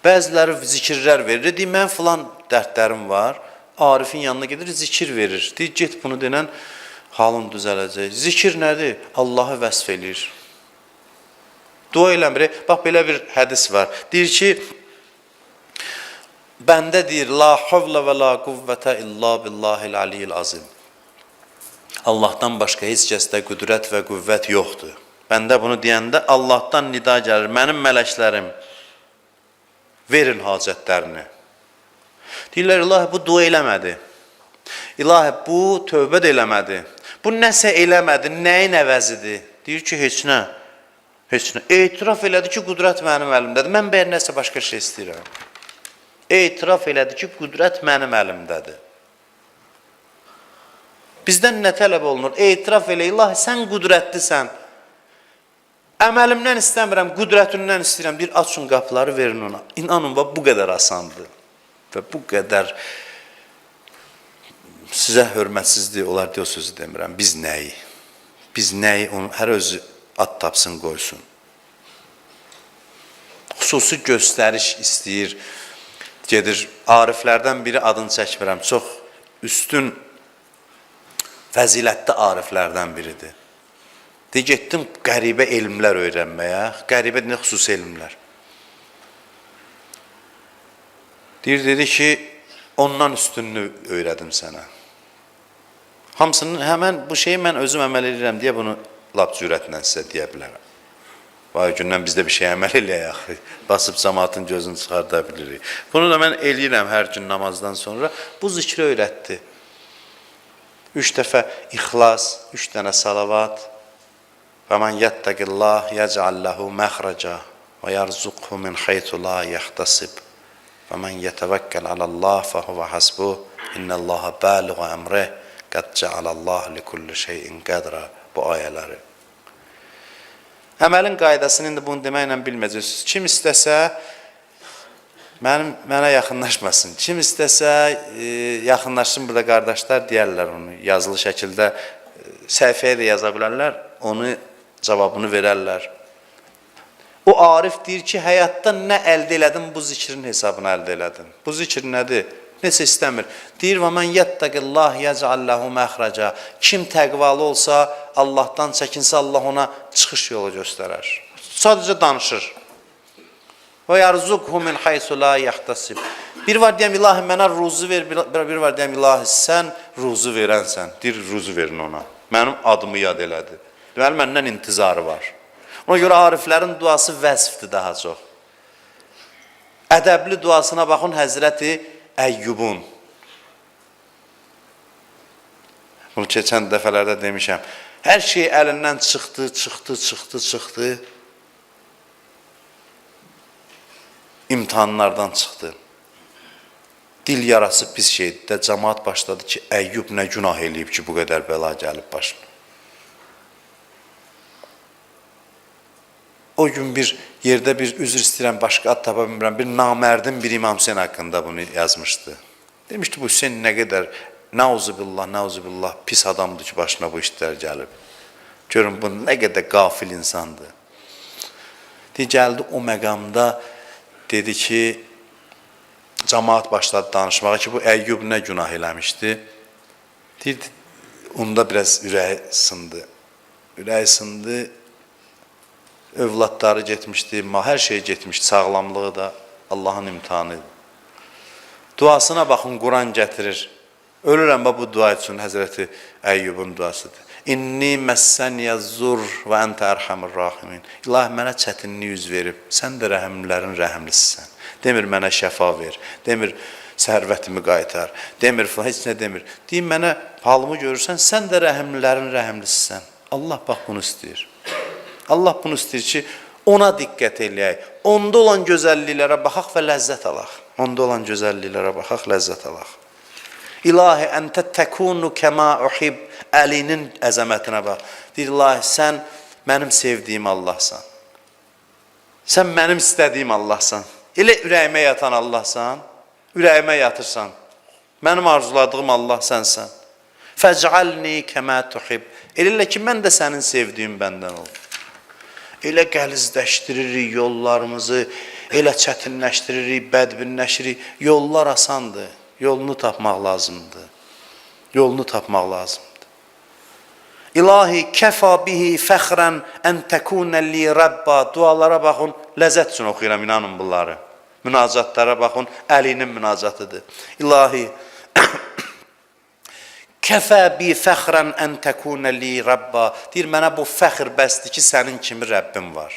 Bəziləri zikirlər verir. Deyir, mən filan dərdlərim var. Arifin yanına gedir, zikir verir. Deyir, get bunu denən halın düzələcək. Zikir nədir? Allahı vəsf eləyir. Dua eləmir. Bax, belə bir hədis var. Deyir ki, bəndə deyir, la havlə və la quvvətə illa billahil aliyyil azim. Allahdan başqa heç kəsdə qüdrət və qüvvət yoxdur. Bəndə bunu deyəndə Allahdan nida gəlir. Mənim mələklərim, verin hacətlərini. Deyirlər, ilahi, bu dua eləmədi. İlahi, bu tövbə də eləmədi. Bu nəsə eləmədi, nəyin əvəzidir? Deyir ki, heç nə. Heç nə. Etiraf elədi ki, qüdrət mənim əlimdədir. Mən bəyər nəsə başqa şey istəyirəm. Etiraf elədi ki, qüdrət mənim əlimdədir. Bizdən nə tələb olunur? Etiraf elə, ilahi, sən qüdrətlisən. Əməlimdən istəmirəm, qüdrətindən istəyirəm. Bir açın qapıları, verin ona. İnanın, bu qədər asandır. Və bu qədər sizə hörmətsizlik olar deyə o sözü demirəm. Biz nəyi? Biz nəyi? Onu hər özü ad tapsın, qoysun. Xüsusi göstəriş istəyir. Gedir, ariflərdən biri adını çəkmirəm. Çox üstün, fəzilətli ariflərdən biridir. Deyir, getdim qəribə elmlər öyrənməyə. Qəribə nə xüsusi elmlər. Deyir, dedi ki, ondan üstünlüğü öyrədim sənə. Hamısının, həmən bu şeyi mən özüm əməl edirəm deyə bunu lap cürətlə sizə deyə bilərəm. Vay gündən bizdə bir şey əməl eləyək, basıb cəmaatın gözünü çıxarda bilirik. Bunu da mən eləyirəm hər gün namazdan sonra. Bu zikri öyrətdi. 3 dəfə ixlas, 3 dənə salavat. Və mən yəttəqillah yəcəlləhu məxrəcə və yərzuqhu min xeytu la yəxtasib. Və mən yətəvəkkəl aləllah fəhuvə hasbuh. İnnəllaha bəliğə əmrih. Qəd cəalallah li kulli şeyin qədrə. Bu ayələri. Əməlin qaydasını indi bunu deməklə bilməyəcəksiniz. Kim istəsə mənə yaxınlaşmasın. Kim istəsə yaxınlaşsın, burada qardaşlar deyərlər onu. Yazılı şəkildə səhifəyə də yaza bilərlər. Onu cavabını verərlər. O arif deyir ki, həyatda nə əldə elədin, bu zikrin hesabını əldə elədin. Bu zikr nədir? Nəsə istəmir. Deyir, və mən yəttəqillah yəcəlləhu məxrəcə. Kim təqvalı olsa, Allahdan çəkinsə, Allah ona çıxış yolu göstərər. Sadəcə danışır. Və yərzuqhu min haysu la yəhtasib. Bir var deyəm, ilahi mənə ruzu ver, bir var deyəm, ilahi sən ruzu verənsən. Deyir, ruzu verin ona. Mənim adımı yad elədi. Deməli, məndən intizarı var. Ona görə ariflərin duası vəzfdir daha çox. Ədəbli duasına baxın Həzrəti Əyyubun. Bunu keçən dəfələrdə demişəm. Hər şey əlindən çıxdı. İmtihanlardan çıxdı. Dil yarası pis şeydir də cəmaat başladı ki, Əyyub nə günah eləyib ki, bu qədər bəla gəlib başına. O gün bir yerdə bir üzr istəyirəm, başqa ad tapa bilmirəm, bir namərdin bir İmam Hüseyin haqqında bunu yazmışdı. Demişdi, bu Hüseyin nə qədər, nauzubillah, pis adamdır ki, başına bu işlər gəlib. Görün, bu nə qədər qafil insandır. Gəldi o məqamda, dedi ki, cəmaat başladı danışmağa ki, bu Əyyub nə günah eləmişdi. Deyirdi, onda biraz ürəyi sındı. Övladları getmişdi, hər şey getmişdi, sağlamlığı da Allahın imtihanı. Duasına baxın, Quran gətirir. Ölürəm bu dua üçün Həzrəti Əyyubun duasıdır. İnni məssəniyə zur və əntə ərhamur rahimin. İlahi, mənə çətinlik yüz verib, sən də rəhimlərin rəhimlisisən. Demir, mənə şəfa ver, demir, sərvətimi qaytar, demir, heç nə demir. Deyim, mənə halımı görürsən, sən də rəhimlərin rəhimlisisən. Allah bax bunu istəyir. Allah bunu istəyir ki, ona diqqət eləyək. Onda olan gözəlliklərə baxaq və ləzzət alaq. İlahi, əntə təkunu kəma uhib. Əlinin əzəmətinə bax. Deyir, ilahi, sən mənim sevdiyim Allahsan. Sən mənim istədiyim Allahsan. Elə ürəyimə yatan Allahsan. Ürəyimə yatırsan. Mənim arzuladığım Allah sənsən. Fəc'alni kəmə tuhib. Elə ki, mən də sənin sevdiyin bəndən ol. Elə qəlizləşdiririk yollarımızı, elə çətinləşdiririk, bədbinləşirik. Yollar asandır, yolunu tapmaq lazımdır. Yolunu tapmaq lazımdır. İlahi kəfa bihi fəxrən ən təkunə li Rabba. Dualara baxın, ləzzət üçün oxuyuram, inanın bunları. Münacatlara baxın, Əlinin münacatıdır. İlahi kəfə bi fəxrən ən təkunə li Rabba. Deyir, mənə bu fəxr bəsdir ki, sənin kimi Rəbbim var.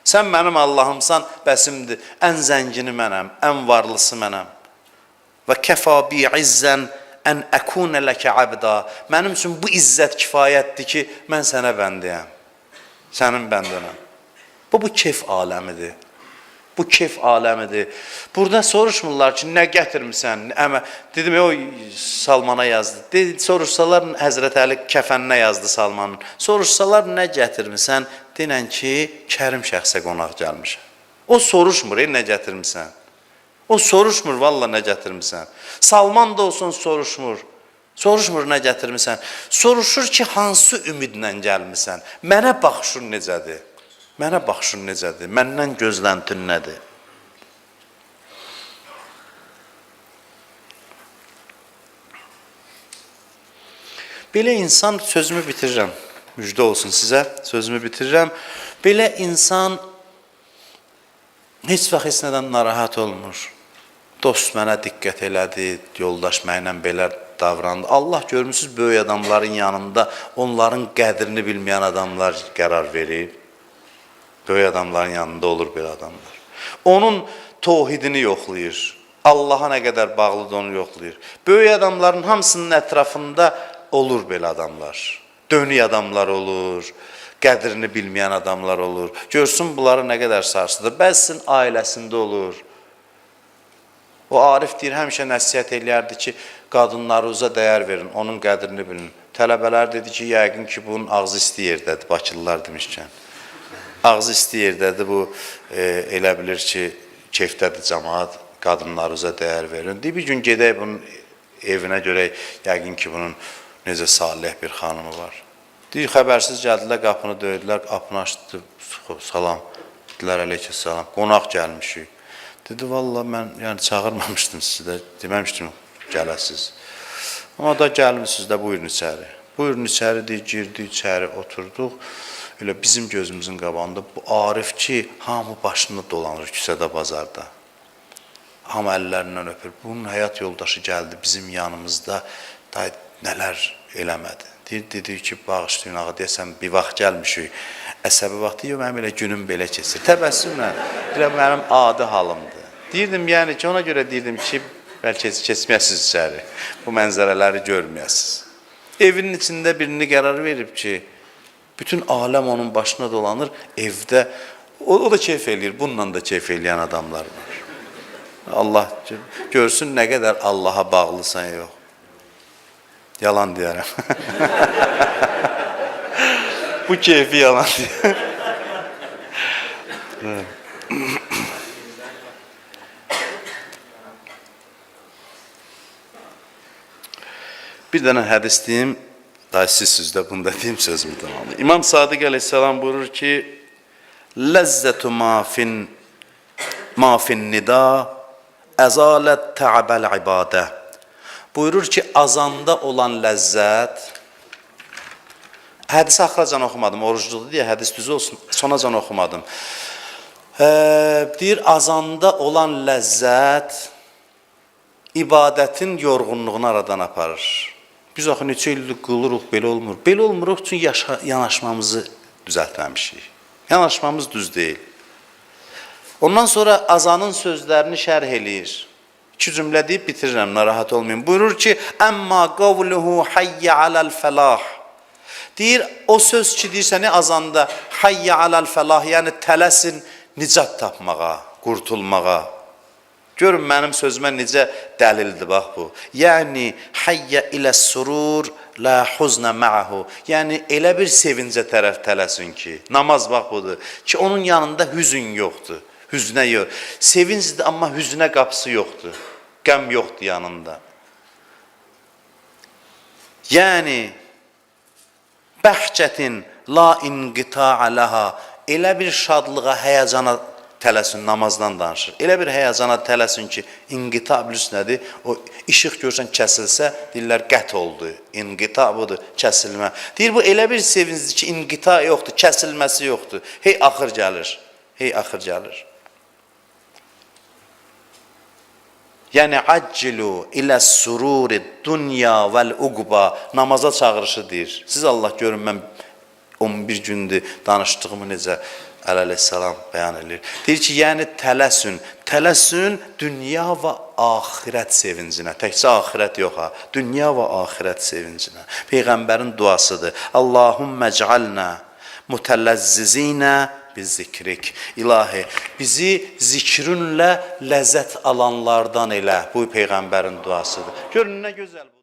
Sən mənim Allahımsan, bəsimdir. Ən zəngini mənəm, ən varlısı mənəm. Və kəfa bi izzən ən əkunə ləkə abda. Mənim üçün bu izzət kifayətdir ki, mən sənə bəndəyəm. Sənin bəndənəm. Bu keyf aləmidir. Bu keyf aləmidir. Burada soruşmurlar ki, nə gətirmirsən? Dedim, o Salmana yazdı. Soruşsalar, Həzrət Əli kəfəninə yazdı Salmanın. Soruşsalar, nə gətirmirsən? Denən ki, Kərim şəxsə qonaq gəlmişəm. O soruşmur, nə gətirmirsən? O soruşmur, valla nə gətirmirsən? Salman da olsun soruşmur. Soruşmur, nə gətirmirsən? Soruşur ki, hansı ümidlə gəlmirsən? Mənə baxışın necədir? Mənə baxışın necədir? Məndən gözləntin nədir? Belə insan, sözümü bitirirəm, müjdə olsun sizə, sözümü bitirirəm. Belə insan heç vaxt heç nədən narahat olmur. Dost mənə diqqət elədi, yoldaş mənlə belə davrandı. Allah görmürsünüz, böyük adamların yanında onların qədrini bilməyən adamlar qərar verir. Böyük adamların yanında olur belə adamlar. Onun tohidini yoxlayır. Allaha nə qədər bağlıdır onu yoxlayır. Böyük adamların hamısının ətrafında olur belə adamlar. Dönük adamlar olur, qədrini bilməyən adamlar olur. Görsün bunları nə qədər sarsıdır. Bəzisinin ailəsində olur. O Arif deyir, həmişə nəsihət eləyərdi ki, qadınlarınıza dəyər verin, onun qədrini bilin. Tələbələr dedi ki, yəqin ki, bunun ağzı isti yerdədir, Bakılılar demişkən. Ağzı isti yerdədir, bu elə bilir ki, keyfdədir cəmaat, qadınlarınıza dəyər verin. Deyir, bir gün gedək bunun evinə görək, yəqin ki, bunun necə salih bir xanımı var. Deyir, xəbərsiz gəldilər, qapını döydülər, qapını açdı, salam, dedilər, aleykəssalam, qonaq gəlmişik. Dedi, valla mən çağırmamışdım sizi də, deməmişdim gələsiz. Amma da gəlmişsiniz də, buyurun içəri. Buyurun içəri deyir, girdik içəri, oturduq. Elə bizim gözümüzün qabağında bu Arif ki, hamı başını dolanır küçədə, bazarda. Hamı əllərindən öpür. Bunun həyat yoldaşı gəldi bizim yanımızda, da nələr eləmədi. Deyir, dedi ki, bağışlayın ağa, deyəsən bir vaxt gəlmişik. Əsəbi vaxtı yox, mənim elə günüm belə keçir. Təbəssümlə, elə mənim adi halımdır. Deyirdim, yəni ki, ona görə deyirdim ki, bəlkə keçməyəsiniz içəri, bu mənzərələri görməyəsiniz. Evinin içində birini qərar verib ki, bütün aləm onun başına dolanır, evdə, o da keyf eləyir, bununla da keyf eləyən adamlar var. Allah görsün nə qədər Allaha bağlısan, yox. Yalan deyərəm. Bu keyfi yalan deyərəm. Bir dənə hədis deyim, daha sizsiniz də bunda deyim sözümü tamamlayayım. İmam Sadiq Aleyhisselam buyurur ki, Ləzzətu ma fin nida əzalət tə'abəl ibadə. Buyurur ki, azanda olan ləzzət, hədisi axıracan oxumadım, orucludur deyə hədis düzü olsun, sonacan oxumadım. Deyir, azanda olan ləzzət, ibadətin yorğunluğunu aradan aparır. Biz axı neçə ildir qılıruq, belə olmur. Belə olmuruq çünki yanaşmamızı düzəltməmişik. Yanaşmamız düz deyil. Ondan sonra azanın sözlərini şərh eləyir. 2 cümlə deyib bitirirəm, narahat olmayın. Buyurur ki, əmmə qavluhu hayyə aləl fəlah. Deyir, o söz ki, deyirsə, azanda hayyə aləl fəlah, yəni tələsin nicat tapmağa, qurtulmağa. Görün, mənim sözümə necə dəlildir, bax bu. Yəni, hayyə iləs surur, la huznə mə'ahu. Yəni, elə bir sevincə tərəf tələsin ki, namaz bax budur, ki, onun yanında hüzün yoxdur. Hüznə yox. Sevincdir, amma hüznə qapısı yoxdur. Qəm yoxdur yanında. Yəni, bəhcətin la inqita'a laha. Elə bir şadlığa, həyəcana tələsün, namazdan danışır. Elə bir həyəcana tələsün ki, inqita bilirsiniz nədir? O işıq görsən kəsilsə, deyirlər qət oldu. İnqita budur, kəsilmə. Deyir, bu elə bir sevincdir ki, inqita yoxdur, kəsilməsi yoxdur. Hey, axır gəlir. Hey, axır gəlir. Yəni, accilu ilə sururi dünya vəl-uqba namaza çağırışı deyir. Siz Allah görün, mən 11 gündür danışdığımı necə əleyhissalam bəyan edir. Deyir ki, yəni tələsün dünya və axirət sevincinə. Təkcə axirət yox ha, dünya və axirət sevincinə. Peyğəmbərin duasıdır. Allahümmə cəalnə mutələzzizinə bizikrik. İlahi, bizi zikrinlə ləzzət alanlardan elə. Bu Peyğəmbərin duasıdır. Görün nə gözəl bu.